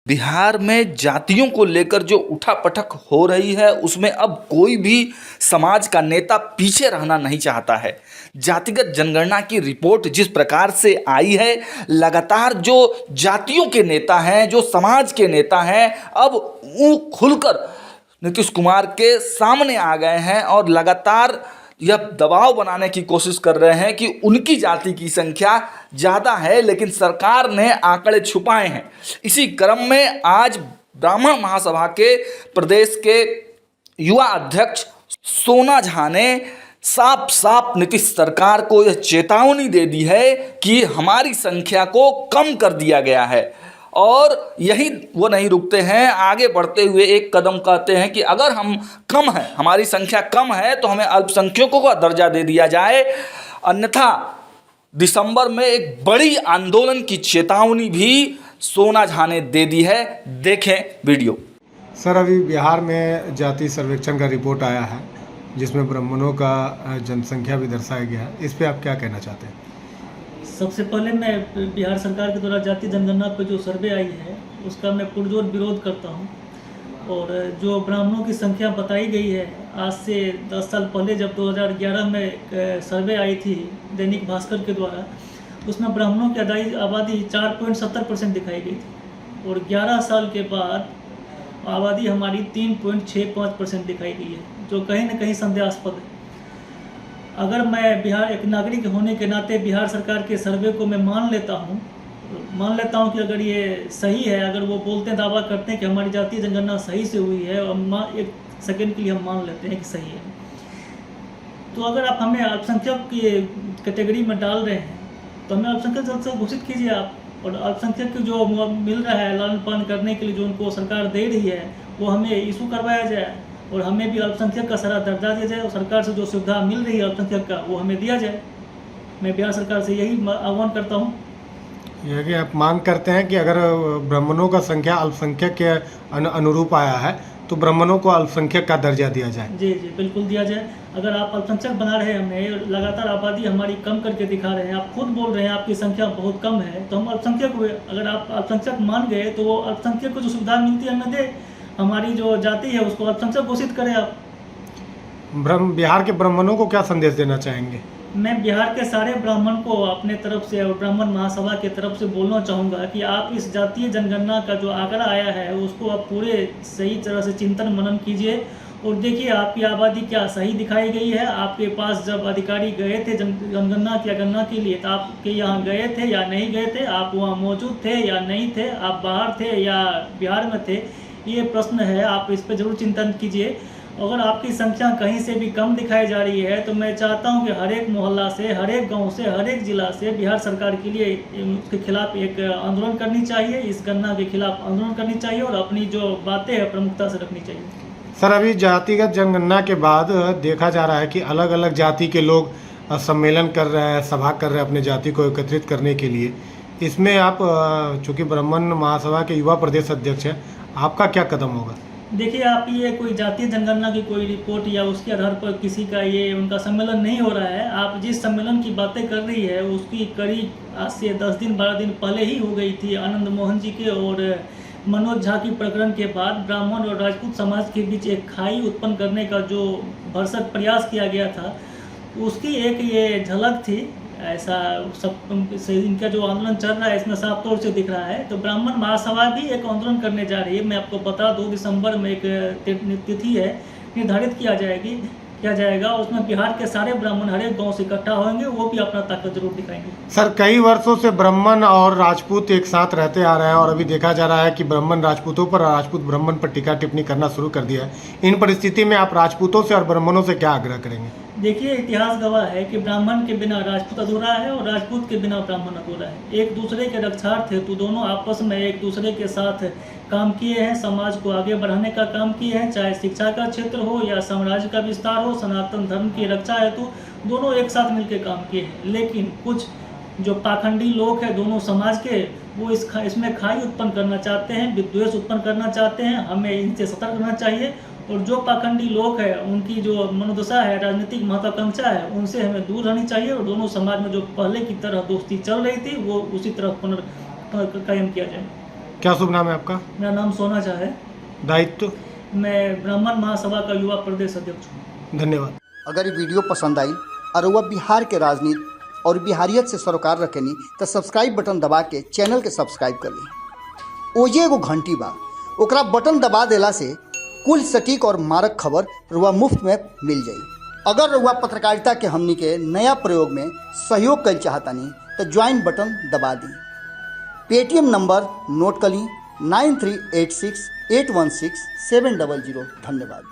बिहार में जातियों को लेकर जो उठापटक हो रही है उसमें अब कोई भी समाज का नेता पीछे रहना नहीं चाहता है। जातिगत जनगणना की रिपोर्ट जिस प्रकार से आई है, लगातार जो जातियों के नेता हैं, जो समाज के नेता हैं, अब वो खुलकर नीतीश कुमार के सामने आ गए हैं और लगातार यह दबाव बनाने की कोशिश कर रहे हैं कि उनकी जाति की संख्या ज़्यादा है, लेकिन सरकार ने आंकड़े छुपाए हैं। इसी क्रम में आज ब्राह्मण महासभा के प्रदेश के युवा अध्यक्ष सोना झा ने साफ साफ नीतीश सरकार को यह चेतावनी दे दी है कि हमारी संख्या को कम कर दिया गया है। और यही वो नहीं रुकते हैं, आगे बढ़ते हुए एक कदम कहते हैं कि अगर हम कम हैं, हमारी संख्या कम है, तो हमें अल्पसंख्यकों का दर्जा दे दिया जाए, अन्यथा दिसंबर में एक बड़ी आंदोलन की चेतावनी भी सोना झा ने दे दी है। देखें वीडियो। सर, अभी बिहार में जाति सर्वेक्षण का रिपोर्ट आया है जिसमें ब्राह्मणों का जनसंख्या भी दर्शाया गया है। इस पे आप क्या कहना चाहते हैं? सबसे पहले मैं बिहार सरकार के द्वारा जाति जनगणना पर जो सर्वे आई है उसका मैं पुरजोर विरोध करता हूं। और जो ब्राह्मणों की संख्या बताई गई है, आज से 10 साल पहले जब 2011 में एक सर्वे आई थी दैनिक भास्कर के द्वारा, उसमें ब्राह्मणों की आबादी 4.70% दिखाई गई थी और 11 साल के बाद आबादी हमारी 3.65% दिखाई गई है, जो कहीं ना कहीं संदेहास्पद है। अगर मैं बिहार एक नागरिक होने के नाते बिहार सरकार के सर्वे को मैं मान लेता हूं कि अगर ये सही है, अगर वो बोलते हैं, दावा करते हैं कि हमारी जातीय जनगणना सही से हुई है, और एक सेकंड के लिए हम मान लेते हैं कि सही है, तो अगर आप हमें अल्पसंख्यक की कैटेगरी में डाल रहे हैं तो हमें अल्पसंख्यक घोषित कीजिए आप। और अल्पसंख्यक को जो मिल रहा है लालन पालन करने के लिए, जो उनको सरकार दे रही है, वो हमें इशू करवाया जाए और हमें भी अल्पसंख्यक का सारा दर्जा दिया जाए और सरकार से जो सुविधा मिल रही है अल्पसंख्यक का, वो हमें दिया जाए। मैं बिहार सरकार से यही आह्वान करता हूँ। यह कि आप मांग करते हैं कि अगर ब्राह्मणों का संख्या अल्पसंख्यक के अनुरूप आया है तो ब्राह्मणों को अल्पसंख्यक का दर्जा दिया जाए। जी जी, बिल्कुल दिया जाए। अगर आप अल्पसंख्यक बना रहे हैं, हमें लगातार आबादी हमारी कम करके दिखा रहे हैं, आप खुद बोल रहे हैं आपकी संख्या बहुत कम है, तो हम अल्पसंख्यक हुए। अगर आप अल्पसंख्यक मान गए तो वो अल्पसंख्यक को जो सुविधा मिलती है हमें दे, हमारी जो जाति है उसको अल्पसंख्यक घोषित करें आप। बिहार के ब्राह्मणों को क्या संदेश देना चाहेंगे? मैं बिहार के सारे ब्राह्मण को अपने तरफ से और ब्राह्मण महासभा की तरफ से बोलना चाहूँगा कि आप इस जातीय जनगणना का जो आंकड़ा आया है उसको आप पूरे सही तरह से चिंतन मनन कीजिए और देखिए आपकी आबादी क्या सही दिखाई गई है। आपके पास जब अधिकारी गए थे जनगणना की गणना के लिए, तो आपके यहाँ गए थे या नहीं गए थे, आप वहाँ मौजूद थे या नहीं थे, आप बाहर थे या बिहार में थे, ये प्रश्न है। आप इस पर जरूर चिंतन कीजिए। अगर आपकी संख्या कहीं से भी कम दिखाई जा रही है तो मैं चाहता हूं कि हर एक मोहल्ला से, हर एक गांव से, हर एक जिला से बिहार सरकार के लिए उसके खिलाफ एक आंदोलन करनी चाहिए, इस गणना के खिलाफ आंदोलन करनी चाहिए और अपनी जो बातें हैं प्रमुखता से रखनी चाहिए। सर, अभी जातिगत जनगणना के बाद देखा जा रहा है कि अलग अलग जाति के लोग सम्मेलन कर रहे हैं, सभा कर रहे हैं अपनी जाति को एकत्रित करने के लिए। इसमें आप चूँकि ब्राह्मण महासभा के युवा प्रदेश अध्यक्ष हैं, आपका क्या कदम होगा? देखिए, आप ये कोई जातीय जनगणना की कोई रिपोर्ट या उसके आधार पर किसी का ये उनका सम्मेलन नहीं हो रहा है। आप जिस सम्मेलन की बातें कर रही है उसकी करीब आज से 10 दिन 12 दिन पहले ही हो गई थी। आनंद मोहन जी के और मनोज झा की प्रकरण के बाद ब्राह्मण और राजपूत समाज के बीच एक खाई उत्पन्न करने का जो भरसक प्रयास किया गया था, उसकी एक ये झलक थी। ऐसा सब इनका जो आंदोलन चल रहा है इसमें साफ तौर से दिख रहा है। तो ब्राह्मण महासभा भी एक आंदोलन करने जा रही है। मैं आपको बता 2 दिसंबर में एक तिथि है निर्धारित किया जाएगा। उसमें बिहार के सारे ब्राह्मण हर एक गांव से इकट्ठा होंगे, वो भी अपना ताकत जरूर दिखाएंगे। सर, कई वर्षों से ब्राह्मण और राजपूत एक साथ रहते आ रहे हैं और अभी देखा जा रहा है कि ब्राह्मण राजपूतों पर और राजपूत ब्राह्मण पर टीका टिप्पणी करना शुरू कर दिया है। इन परिस्थिति में आप राजपूतों से और ब्राह्मणों से क्या आग्रह करेंगे? देखिए, इतिहास गवाह है कि ब्राह्मण के बिना राजपूत अधूरा है और राजपूत के बिना ब्राह्मण अधूरा है। एक दूसरे के रक्षार्थ हेतु दोनों आपस में एक दूसरे के साथ काम किए हैं, समाज को आगे बढ़ाने का काम किए हैं, चाहे शिक्षा का क्षेत्र हो या साम्राज्य का विस्तार हो, सनातन धर्म की रक्षा हेतु दोनों एक साथ मिलकर काम किए हैं। लेकिन कुछ जो पाखंडी लोग हैं दोनों समाज के, वो इसमें खाई उत्पन्न करना चाहते हैं, विद्वेष उत्पन्न करना चाहते हैं। हमें इनसे सतर्क रहना चाहिए और जो पाखंडी लोग हैं उनकी जो मनोदशा है, राजनीतिक महत्वाकांक्षा है, उनसे हमें दूर रहनी चाहिए और दोनों समाज में जो पहले की तरह दोस्ती चल रही थी वो उसी तरह पुनर्कायम किया जाए। क्या शुभ नाम है आपका? मेरा नाम सोना झा है। दायित्व? मैं ब्राह्मण महासभा का युवा प्रदेश अध्यक्ष हूँ। धन्यवाद। अगर ये वीडियो पसंद आई और वह बिहार के राजनीति और बिहारियत से सरोकार रखेनी तो सब्सक्राइब बटन दबा के चैनल के सब्सक्राइब कर ली। ओजे एगो घंटी बा, ओकरा बटन दबा देला से कुल सटीक और मारक खबर रुआ मुफ्त में मिल जाई। अगर रुआ पत्रकारिता के हमनी के नया प्रयोग में सहयोग कर चाहतानी तो ज्वाइन बटन दबा दी। पेटीएम नंबर नोट कर ली 9386816700। धन्यवाद।